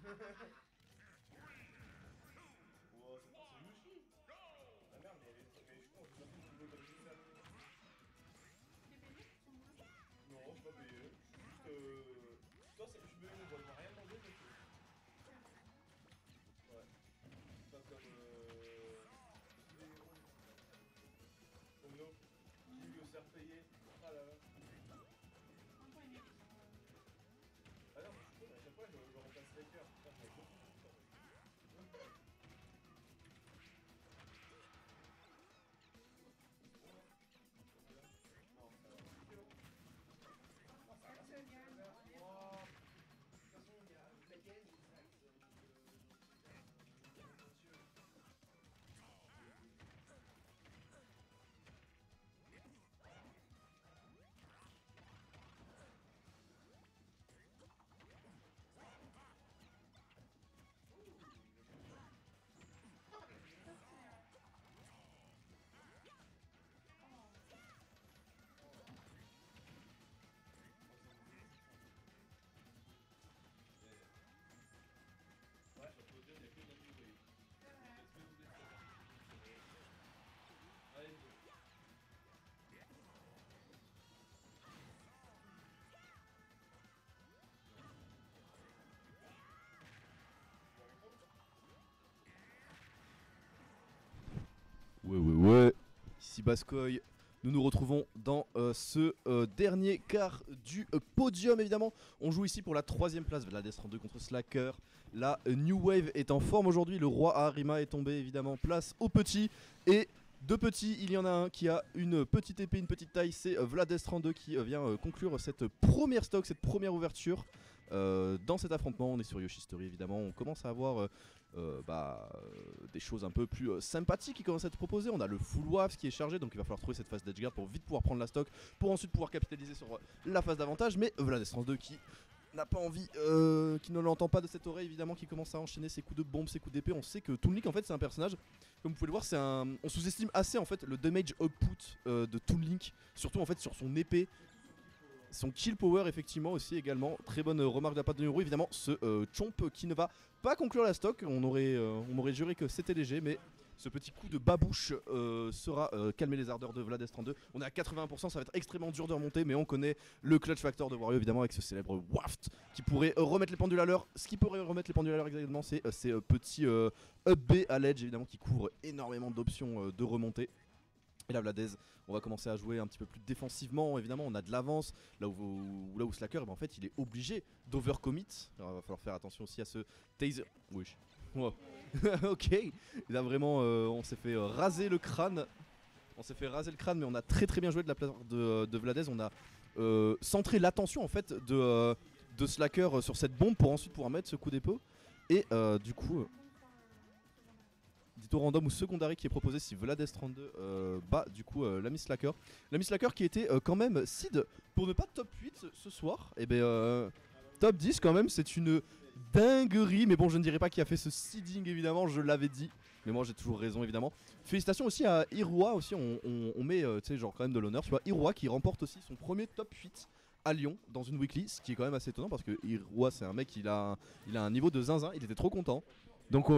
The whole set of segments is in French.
Oh, c'est Yoshi. Ah merde, mais je suis con, j'ai pas fait le niveau comme ça. T'es payé pour son boulot? Non, je suis pas payé. Juste. Toi, je me vois rien demander, mais ouais. Pas comme. Comme nous, qui veut se faire payer. Ah là là. Un point et demi. Ah non, mais je suis con, à chaque fois, je remplace les cœurs. Putain, j'avais beaucoup de temps. Non, ça va. Oh, ça va, c'est bien. Oh, de toute façon, il y a la gaine, Ça, c'est. Oh. ouais, sur le podium, il n'y a que de la New Wave. C'est vrai. Est-ce que vous êtes d'accord? Allez, go. Ouais, ouais, ouais. Ici Bascoy. Nous nous retrouvons dans ce dernier quart du podium évidemment. On joue ici pour la 3ème place, Vlades 32 contre Slacker. La New Wave est en forme aujourd'hui, le roi Arima est tombé évidemment, place aux petits. Et deux petits, il y en a un qui a une petite épée, une petite taille, c'est Vlades 32 qui vient conclure cette première stock, cette première ouverture. Dans cet affrontement, on est sur Yoshi Story évidemment, on commence à avoir des choses un peu plus sympathiques qui commencent à être proposées. On a le full wave qui est chargé, donc il va falloir trouver cette phase d'edgeguard pour vite pouvoir prendre la stock, pour ensuite pouvoir capitaliser sur la phase d'avantage. Mais Vlades 32 qui n'a pas envie, qui ne l'entend pas de cette oreille évidemment, qui commence à enchaîner ses coups de bombe, ses coups d'épée. On sait que Toon Link en fait c'est un personnage, comme vous pouvez le voir, on sous-estime assez en fait le damage output de Toon Link, surtout en fait sur son épée. Son kill power effectivement aussi également. Très bonne remarque de la part de Nero. Évidemment ce Chomp qui ne va pas conclure la stock. On m'aurait juré que c'était léger, mais ce petit coup de babouche sera calmer les ardeurs de Vlades 32. On est à 80%, ça va être extrêmement dur de remonter, mais on connaît le clutch factor de Wario évidemment avec ce célèbre waft qui pourrait remettre les pendules à l'heure. Ce qui pourrait remettre les pendules à l'heure exactement, c'est ces petits up B à l'edge évidemment qui couvrent énormément d'options de remontée. Et là Vladez, on va commencer à jouer un petit peu plus défensivement, évidemment on a de l'avance, là où Slacker, en fait il est obligé d'overcommit, alors il va falloir faire attention aussi à ce taser, oui, wow. Ok, il a vraiment, on s'est fait raser le crâne, mais on a très très bien joué de la part de Vladez, on a centré l'attention en fait de Slacker sur cette bombe pour ensuite pouvoir mettre ce coup d'épée, et du coup... Dit au random ou secondary qui est proposé si Vlades 32 bat du coup l'ami Slacker. L'ami Slacker qui était quand même seed pour ne pas top 8 ce soir. Et ben top 10 quand même, c'est une dinguerie. Mais bon, je ne dirais pas qui a fait ce seeding évidemment, je l'avais dit. Mais moi j'ai toujours raison évidemment. Félicitations aussi à Irua aussi, on met tu sais genre quand même de l'honneur. Tu vois, Irua qui remporte aussi son premier top 8 à Lyon dans une weekly, ce qui est quand même assez étonnant parce que Irua c'est un mec, il a un niveau de zinzin, il était trop content. Donc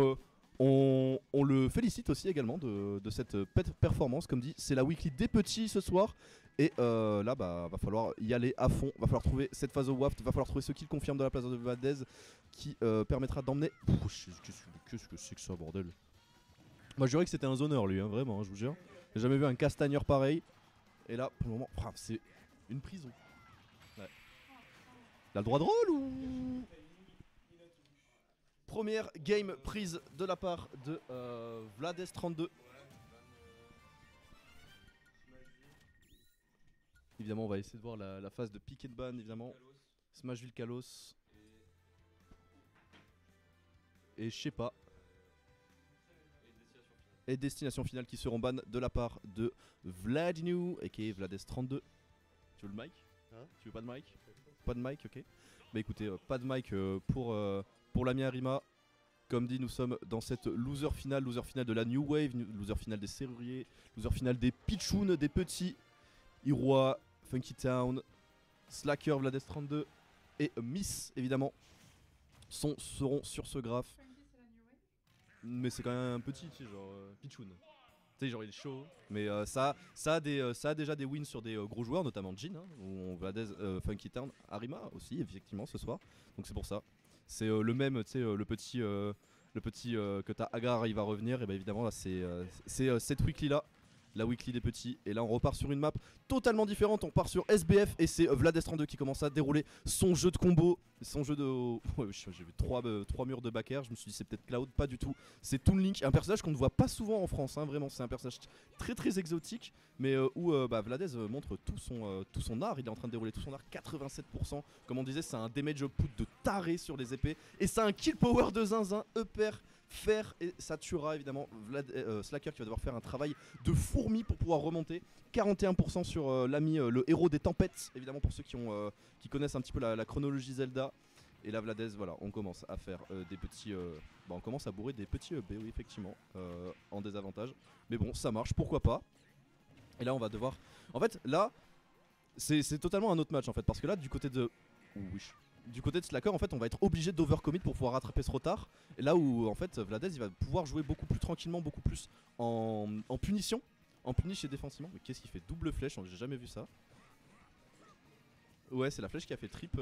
on le félicite aussi également de cette performance. Comme dit, c'est la weekly des petits ce soir. Et là, bah, va falloir y aller à fond. Va falloir trouver cette phase au waft. Va falloir trouver ce qu'il confirme de la place de Valdez qui permettra d'emmener. Qu'est-ce que c'est que ça, bordel? Moi, je dirais que c'était un zoneur, lui, hein, vraiment, hein, je vous jure. J'ai jamais vu un castagneur pareil. Et là, pour le moment, c'est une prison. Ouais. Il a le droit de rôle ou. Première game prise de la part de Vlades 32. Évidemment, on va essayer de voir la phase de pick and ban, évidemment. Smashville Kalos. Et je sais pas. Et destination finale qui seront ban de la part de Vladinu, aka Vlades 32. Tu veux le mic? Hein? Tu veux pas de mic? Pas de mic, ok. Bah écoutez, pas de mic pour l'ami Arima. Comme dit, nous sommes dans cette loser finale de la New Wave, loser finale des serruriers, loser finale des pitchouns, des petits, Iroi, Funky Town, Slacker, Vlades 32 et Miss évidemment. seront sur ce graphe. Frankie, c'est la New Wave. Mais c'est quand même un petit, tu sais, genre Pichoun. Tu sais, genre il est chaud. Mais ça a déjà des wins sur des gros joueurs, notamment Jin, hein, ou Vladez, Funky Town, Arima aussi, effectivement, ce soir. Donc c'est pour ça. C'est le même, tu sais, le petit que t'as Agar, il va revenir. Et bien évidemment, là, c'est cette weekly là. La weekly des petits. Et là, on repart sur une map totalement différente. On part sur SBF et c'est Vlad 2 qui commence à dérouler son jeu de combo. Son jeu de. Ouais, j'ai vu 3 murs de back air. Je me suis dit, c'est peut-être Cloud. Pas du tout. C'est Toon Link. Un personnage qu'on ne voit pas souvent en France. Hein, vraiment, c'est un personnage très très exotique. Mais où Vladez montre tout son art. Il est en train de dérouler tout son art. 87%. Comme on disait, c'est un damage output de taré sur les épées. Et c'est un kill power de zinzin. Upper. Faire et ça tuera évidemment Slacker qui va devoir faire un travail de fourmi pour pouvoir remonter. 41% sur l'ami, le héros des tempêtes, évidemment pour ceux qui connaissent un petit peu la chronologie Zelda. Et là Vladez, voilà, on commence à faire des petits, on commence à bourrer des petits EB, oui effectivement, en désavantage. Mais bon, ça marche, pourquoi pas. Et là on va devoir, en fait là, c'est totalement un autre match en fait, parce que là du côté de, du côté de Slacker, en fait, on va être obligé d'overcommit pour pouvoir rattraper ce retard. Et là où, en fait, Vladez, il va pouvoir jouer beaucoup plus tranquillement, beaucoup plus en punition, en punish et défensivement. Mais qu'est-ce qu'il fait? Double flèche, j'ai jamais vu ça. Ouais, c'est la flèche qui a fait trip.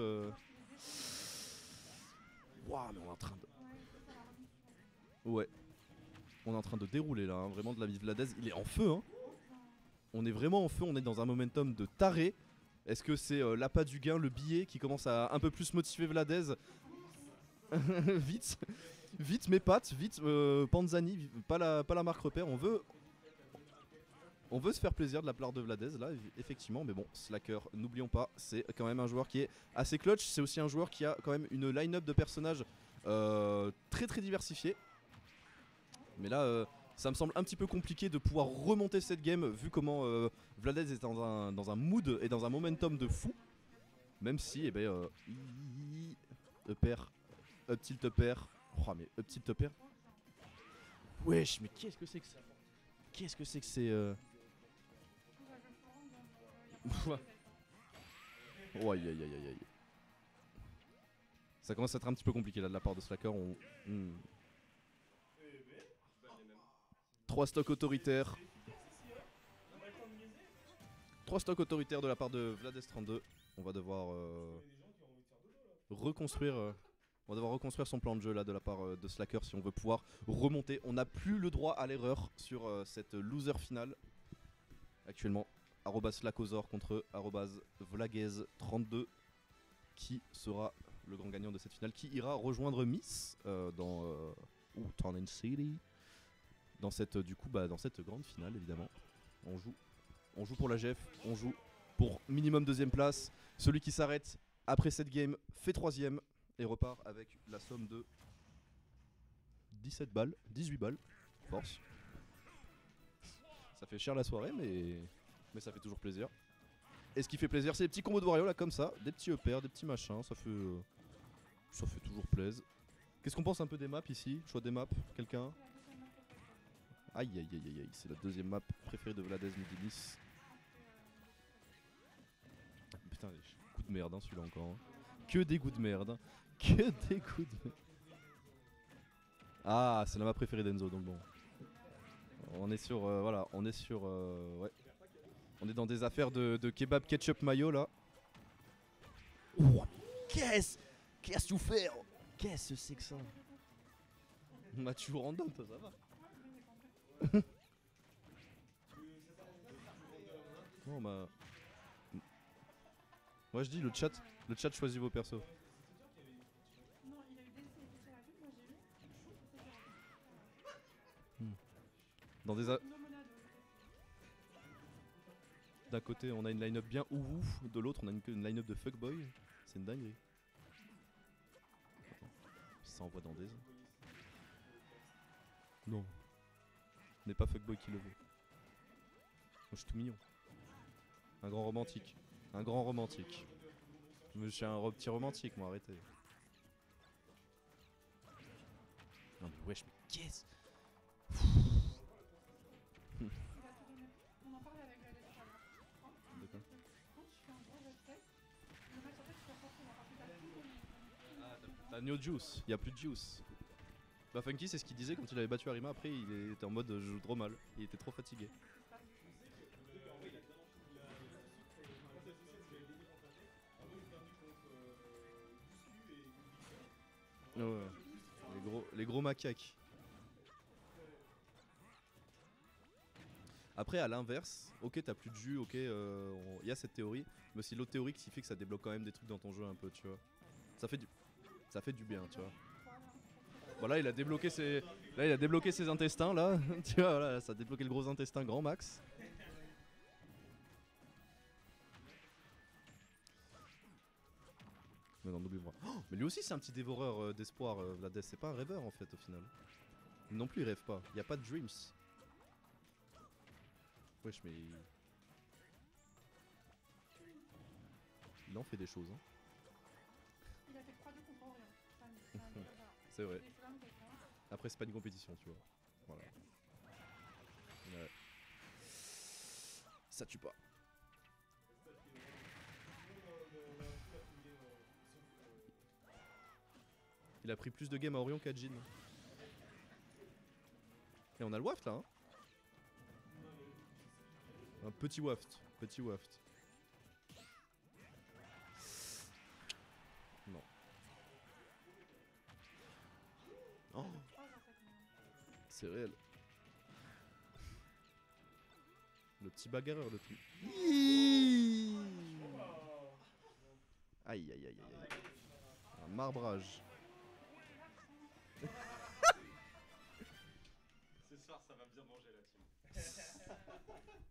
Waouh, mais on est en train de. Ouais. On est en train de dérouler là, hein, vraiment de la vie de Vladez. Il est en feu, hein. On est vraiment en feu, on est dans un momentum de taré. Est-ce que c'est l'appât du gain, le billet qui commence à un peu plus motiver Vladez? Vite mes pattes, vite Panzani, pas la marque repère. On veut se faire plaisir de la part de Vladez là, effectivement. Mais bon, Slacker, n'oublions pas, c'est quand même un joueur qui est assez clutch. C'est aussi un joueur qui a quand même une line-up de personnages très très diversifiée. Mais là, ça me semble un petit peu compliqué de pouvoir remonter cette game vu comment Vladez est dans un mood et dans un momentum de fou. Même si, eh ben, upper, up tilt upper. Oh, mais up tilt upper. Wesh, mais qu'est-ce que c'est que ça? Qu'est-ce que c'est que c'est Oh, aïe aïe aïe aïe aïe. Ça commence à être un petit peu compliqué là de la part de Slacker. 3 stocks autoritaires. 3 stocks autoritaires de la part de Vladez 2. On va devoir reconstruire. On va devoir reconstruire son plan de jeu là de la part de Slacker si on veut pouvoir remonter. On n'a plus le droit à l'erreur sur cette loser finale. Actuellement, @Slackozor contre @Vlaguez32. Qui sera le grand gagnant de cette finale? Qui ira rejoindre Miss dans Town City? Dans cette, dans cette grande finale évidemment. On joue pour la GF, on joue pour minimum 2ème place. Celui qui s'arrête après cette game fait 3ème et repart avec la somme de 17 balles, 18 balles, force. Ça fait cher la soirée mais ça fait toujours plaisir. Et ce qui fait plaisir, c'est les petits combos de Wario là comme ça, des petits EPR, des petits machins, ça fait toujours plaisir. Qu'est-ce qu'on pense un peu des maps ici? Choix des maps, quelqu'un? Aïe aïe aïe aïe aïe, c'est la 2ème map préférée de Vladez Midinis. Putain, coup de merde hein, celui-là encore. Hein. Que des goûts de merde. Hein. Que des goûts de merde. Ah, c'est la map préférée d'Enzo donc bon. On est sur, voilà, on est sur, ouais. On est dans des affaires de kebab ketchup mayo là. Oh, qu'est-ce que tu fais? Qu'est-ce que c'est que ça? Bah tu joues random toi, ça va. Oh bah... Moi je dis le chat choisit vos persos. Non, il a eu DC rapide, moi j'ai eu. Dans des d'un côté on a une line-up bien ouf, de l'autre on a une line-up de fuckboy. C'est une dinguerie. Ça envoie dans des... Non. N'est pas fuckboy qui le veut. Moi je suis tout mignon. Un grand romantique. Un grand romantique. Je suis un petit romantique moi, arrêtez. Non mais wesh, mais qu'est-ce... On en parlait avec la lettre tout à l'heure. D'accord. Quand tu fais un gros website, le match en fait tu vas sortir la partie de la T'as no juice, y a plus de juice. Bah Funky c'est ce qu'il disait quand il avait battu Arima, après il était en mode je joue trop mal, il était trop fatigué. Ouais, les gros macaques. Après à l'inverse, ok t'as plus de jus, ok il y a cette théorie, mais aussi l'autre théorie qui fait que ça débloque quand même des trucs dans ton jeu un peu, tu vois. Ça fait du bien, tu vois. Voilà, il a débloqué ses intestins là, tu vois, voilà, ça a débloqué le gros intestin grand max. Mais non, n'oublie pas. Oh, mais lui aussi c'est un petit dévoreur d'espoir, Vlades, c'est pas un rêveur en fait au final. Non plus il rêve pas, y a pas de dreams. Wesh mais... Il en fait des choses hein. Il a fait 3-2 contre Orient. C'est vrai. Après c'est pas une compétition tu vois. Voilà. Ouais. Ça tue pas. Il a pris plus de games à Orion qu'à Jin. Et on a le waft là hein. Un petit waft. Petit waft. Non. Oh, c'est réel. Le petit bagarreur de tout. Aïe aïe aïe aïe aïe. Un marbrage. Ce soir, ça va bien manger la team.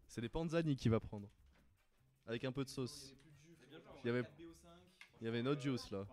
C'est les panzani qu'il va prendre. Avec un peu de sauce. Il y avait no juice là.